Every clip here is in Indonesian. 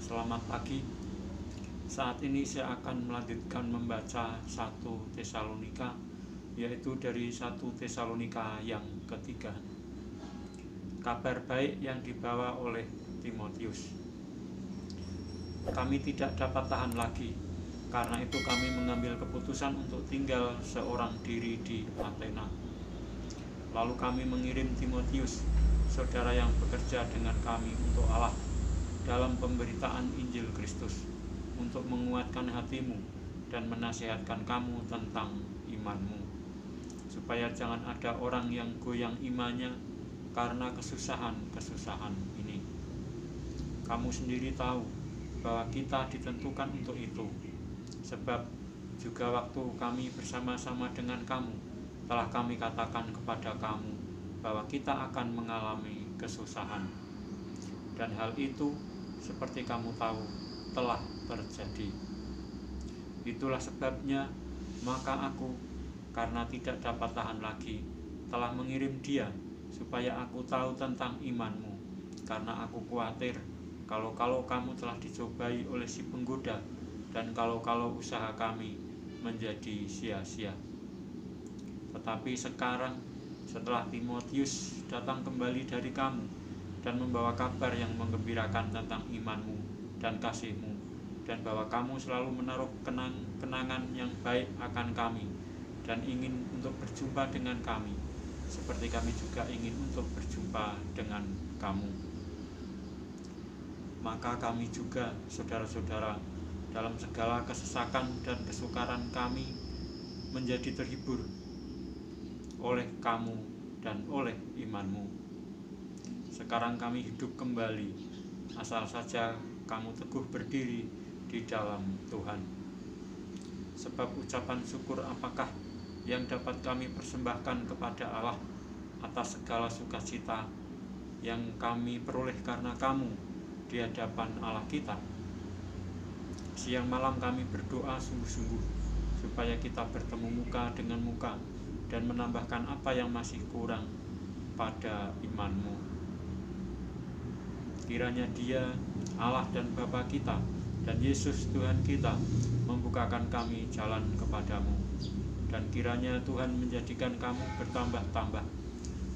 Selamat pagi. Saat ini saya akan melanjutkan membaca 1 Tesalonika, yaitu dari 1 Tesalonika yang ketiga. Kabar baik yang dibawa oleh Timotius. Kami tidak dapat tahan lagi, karena itu kami mengambil keputusan untuk tinggal seorang diri di Athena. Lalu kami mengirim Timotius, saudara yang bekerja dengan kami untuk Allah dalam pemberitaan Injil Kristus, untuk menguatkan hatimu dan menasihatkan kamu tentang imanmu, supaya jangan ada orang yang goyang imannya karena kesusahan-kesusahan ini. Kamu sendiri tahu bahwa kita ditentukan untuk itu, sebab juga waktu kami bersama-sama dengan kamu, telah kami katakan kepada kamu bahwa kita akan mengalami kesusahan. Dan hal itu, seperti kamu tahu, telah terjadi. Itulah sebabnya, maka aku, karena tidak dapat tahan lagi, telah mengirim dia, supaya aku tahu tentang imanmu, karena aku khawatir kalau kamu telah dicobai oleh si penggoda, dan kalau usaha kami menjadi sia-sia. Tetapi sekarang, setelah Timotius datang kembali dari kamu dan membawa kabar yang menggembirakan tentang imanmu dan kasihmu, dan bahwa kamu selalu menaruh kenangan yang baik akan kami dan ingin untuk berjumpa dengan kami, seperti kami juga ingin untuk berjumpa dengan kamu. Maka kami juga, saudara-saudara, dalam segala kesesakan dan kesukaran kami menjadi terhibur oleh kamu dan oleh imanmu. Sekarang kami hidup kembali, asal saja kamu teguh berdiri di dalam Tuhan. Sebab ucapan syukur apakah yang dapat kami persembahkan kepada Allah atas segala sukacita yang kami peroleh karena kamu di hadapan Allah kita? Siang malam kami berdoa sungguh-sungguh supaya kita bertemu muka dengan muka dan menambahkan apa yang masih kurang pada imanmu. Kiranya Dia, Allah dan Bapa kita, dan Yesus Tuhan kita membukakan kami jalan kepadamu, dan kiranya Tuhan menjadikan kamu bertambah-tambah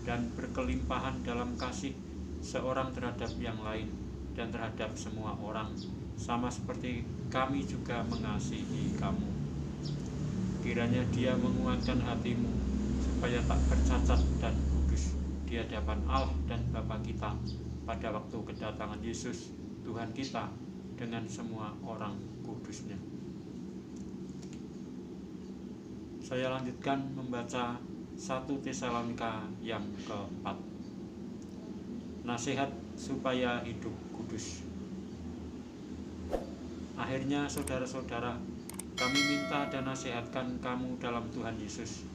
dan berkelimpahan dalam kasih seorang terhadap yang lain dan terhadap semua orang, sama seperti kami juga mengasihi kamu. Kiranya Dia menguatkan hatimu supaya tak bercacat dan kudus di hadapan Allah dan Bapa kita pada waktu kedatangan Yesus Tuhan kita dengan semua orang kudusnya. Saya lanjutkan membaca 1 Tesalonika yang keempat. Nasihat supaya hidup kudus. Akhirnya saudara-saudara, kami minta dan nasihatkan kamu dalam Tuhan Yesus.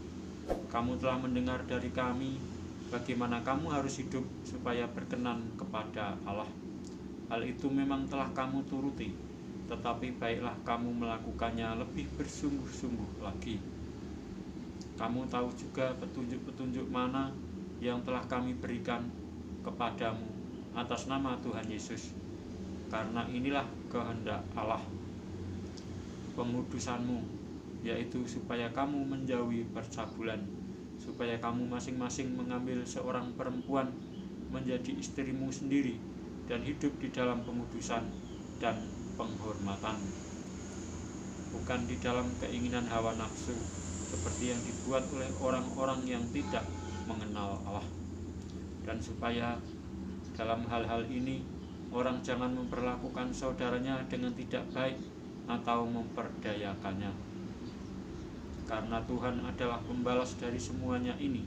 Kamu telah mendengar dari kami bagaimana kamu harus hidup supaya berkenan kepada Allah. Hal itu memang telah kamu turuti, tetapi baiklah kamu melakukannya lebih bersungguh-sungguh lagi. Kamu tahu juga petunjuk-petunjuk mana yang telah kami berikan kepadamu atas nama Tuhan Yesus, karena inilah kehendak Allah, pengudusanmu, yaitu supaya kamu menjauhi percabulan, supaya kamu masing-masing mengambil seorang perempuan menjadi istrimu sendiri dan hidup di dalam pengudusan dan penghormatan, bukan di dalam keinginan hawa nafsu seperti yang dibuat oleh orang-orang yang tidak mengenal Allah. Dan supaya dalam hal-hal ini orang jangan memperlakukan saudaranya dengan tidak baik atau memperdayakannya, karena Tuhan adalah pembalas dari semuanya ini,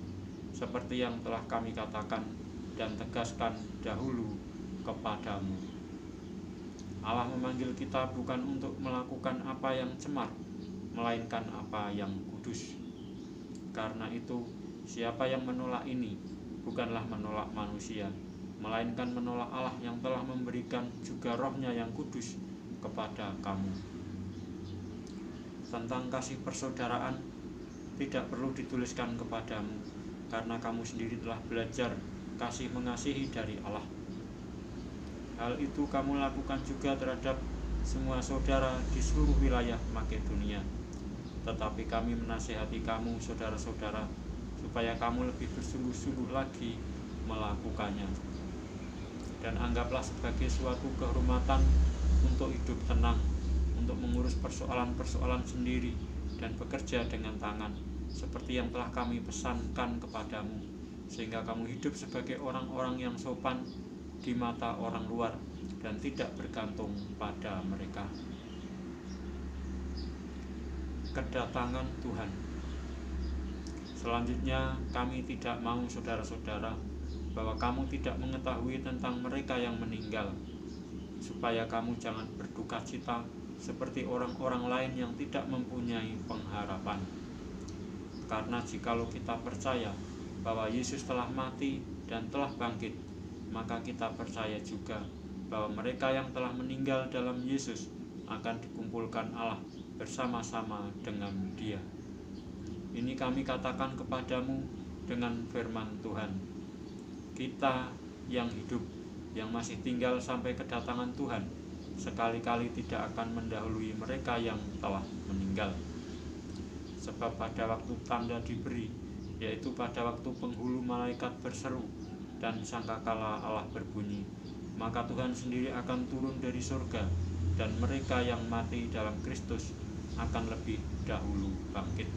seperti yang telah kami katakan dan tegaskan dahulu kepadamu. Allah memanggil kita bukan untuk melakukan apa yang cemar, melainkan apa yang kudus. Karena itu, siapa yang menolak ini bukanlah menolak manusia, melainkan menolak Allah yang telah memberikan juga Roh-Nya yang kudus kepada kamu. Tentang kasih persaudaraan tidak perlu dituliskan kepadamu, karena kamu sendiri telah belajar kasih mengasihi dari Allah. Hal itu kamu lakukan juga terhadap semua saudara di seluruh wilayah Makedonia. Tetapi kami menasihati kamu, saudara-saudara, supaya kamu lebih bersungguh-sungguh lagi melakukannya. Dan anggaplah sebagai suatu kehormatan untuk hidup tenang, untuk mengurus persoalan-persoalan sendiri dan bekerja dengan tangan, seperti yang telah kami pesankan kepadamu, sehingga kamu hidup sebagai orang-orang yang sopan di mata orang luar dan tidak bergantung pada mereka. Kedatangan Tuhan. Selanjutnya, kami tidak mau, saudara-saudara, bahwa kamu tidak mengetahui tentang mereka yang meninggal, supaya kamu jangan berduka cita seperti orang-orang lain yang tidak mempunyai pengharapan. Karena jikalau kita percaya bahwa Yesus telah mati dan telah bangkit, maka kita percaya juga bahwa mereka yang telah meninggal dalam Yesus akan dikumpulkan Allah bersama-sama dengan Dia. Ini kami katakan kepadamu dengan firman Tuhan. Kita yang hidup, yang masih tinggal sampai kedatangan Tuhan, sekali-kali tidak akan mendahului mereka yang telah meninggal. Sebab pada waktu tanda diberi, yaitu pada waktu penghulu malaikat berseru dan sangkakala Allah berbunyi, maka Tuhan sendiri akan turun dari surga, dan mereka yang mati dalam Kristus akan lebih dahulu bangkit.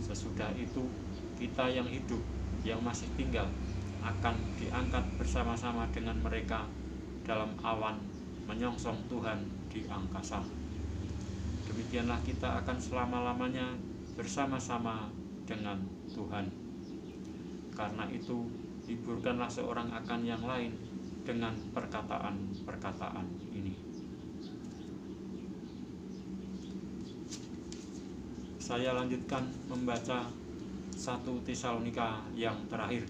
Sesudah itu, kita yang hidup, yang masih tinggal, akan diangkat bersama-sama dengan mereka dalam awan menyongsong Tuhan di angkasa. Demikianlah kita akan selama-lamanya bersama-sama dengan Tuhan. Karena itu, hiburkanlah seorang akan yang lain dengan perkataan-perkataan ini. Saya lanjutkan membaca 1 Tesalonika yang terakhir,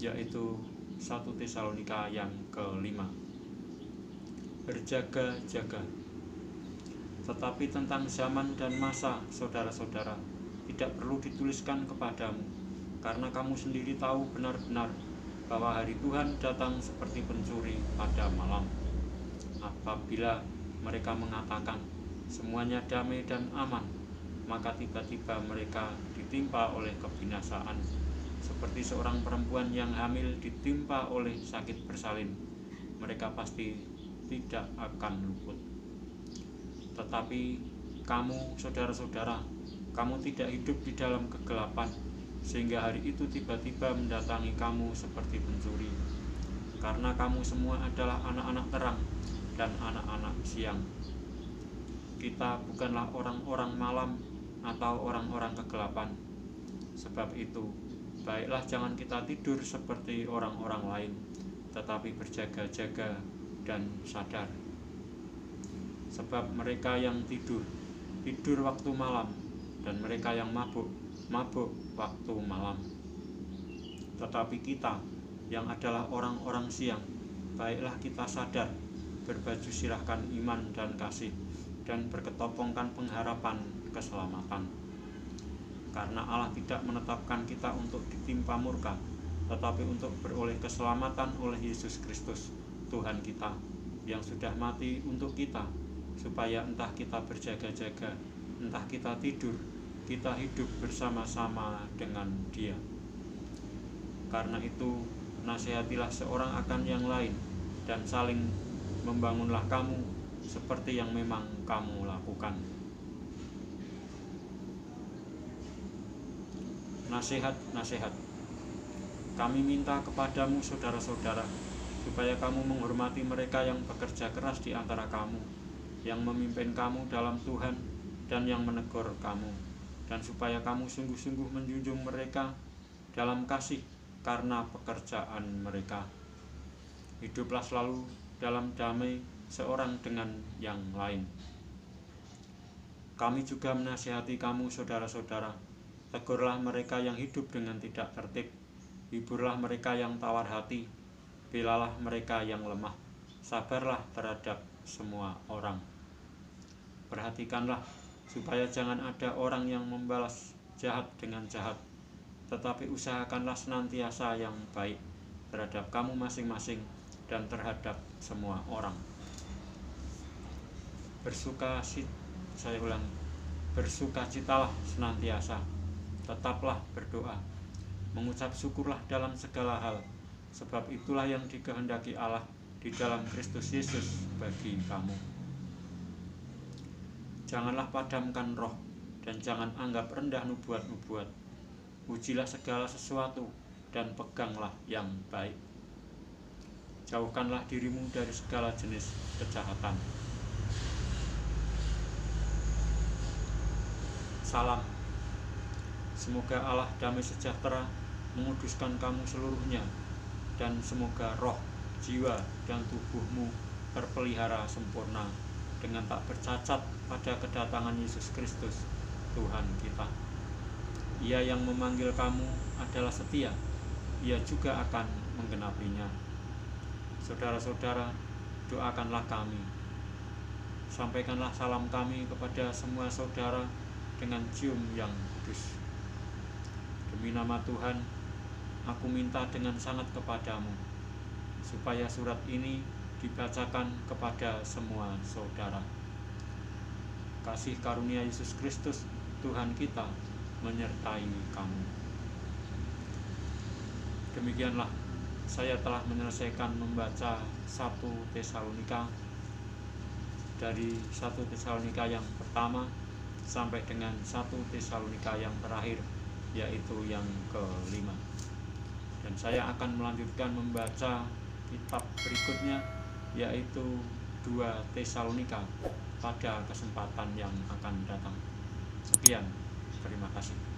yaitu 1 Tesalonika yang ke-5. Berjaga-jaga. Tetapi tentang zaman dan masa, saudara-saudara, tidak perlu dituliskan kepadamu, karena kamu sendiri tahu benar-benar bahwa hari Tuhan datang seperti pencuri pada malam. Apabila mereka mengatakan semuanya damai dan aman, maka tiba-tiba mereka ditimpa oleh kebinasaan, seperti seorang perempuan yang hamil ditimpa oleh sakit bersalin. Mereka pasti tidak akan luput. Tetapi kamu, saudara-saudara, kamu tidak hidup di dalam kegelapan, sehingga hari itu tiba-tiba mendatangi kamu seperti pencuri. Karena kamu semua adalah anak-anak terang dan anak-anak siang. Kita bukanlah orang-orang malam atau orang-orang kegelapan. Sebab itu, baiklah jangan kita tidur seperti orang-orang lain, tetapi berjaga-jaga dan sadar. Sebab mereka yang tidur waktu malam, dan mereka yang mabuk waktu malam. Tetapi kita yang adalah orang-orang siang, baiklah kita sadar, berbaju sirahkan iman dan kasih, dan berketopongkan pengharapan keselamatan. Karena Allah tidak menetapkan kita untuk ditimpa murka, tetapi untuk beroleh keselamatan oleh Yesus Kristus, Tuhan kita, yang sudah mati untuk kita, supaya entah kita berjaga-jaga, entah kita tidur, kita hidup bersama-sama dengan Dia. Karena itu, nasihatilah seorang akan yang lain, dan saling membangunlah kamu, seperti yang memang kamu lakukan. Nasihat-nasihat. Kami minta kepadamu, saudara-saudara, supaya kamu menghormati mereka yang bekerja keras di antara kamu, yang memimpin kamu dalam Tuhan, dan yang menegur kamu, dan supaya kamu sungguh-sungguh menjunjung mereka dalam kasih karena pekerjaan mereka. Hiduplah selalu dalam damai seorang dengan yang lain. Kami juga menasihati kamu, saudara-saudara, tegurlah mereka yang hidup dengan tidak tertib, hiburlah mereka yang tawar hati, belalah mereka yang lemah, sabarlah terhadap semua orang. Perhatikanlah supaya jangan ada orang yang membalas jahat dengan jahat, tetapi usahakanlah senantiasa yang baik terhadap kamu masing-masing dan terhadap semua orang. Bersukacitalah senantiasa, tetaplah berdoa, mengucap syukurlah dalam segala hal, sebab itulah yang dikehendaki Allah di dalam Kristus Yesus bagi kamu. Janganlah padamkan roh, dan jangan anggap rendah nubuat-nubuat. Ujilah segala sesuatu, dan peganglah yang baik. Jauhkanlah dirimu dari segala jenis kejahatan. Salam. Semoga Allah damai sejahtera menguduskan kamu seluruhnya, dan semoga roh, jiwa, dan tubuhmu terpelihara sempurna dengan tak bercacat pada kedatangan Yesus Kristus, Tuhan kita. Ia yang memanggil kamu adalah setia, Ia juga akan menggenapinya. Saudara-saudara, doakanlah kami. Sampaikanlah salam kami kepada semua saudara dengan cium yang kudus. Demi nama Tuhan, aku minta dengan sangat kepadamu, supaya surat ini dibacakan kepada semua saudara. Kasih karunia Yesus Kristus, Tuhan kita, menyertai kamu. Demikianlah saya telah menyelesaikan membaca 1 Tesalonika, dari 1 Tesalonika yang pertama sampai dengan 1 Tesalonika yang terakhir, yaitu yang ke-5. Dan saya akan melanjutkan membaca kitab berikutnya, yaitu 2 Tesalonika pada kesempatan yang akan datang. Sekian, terima kasih.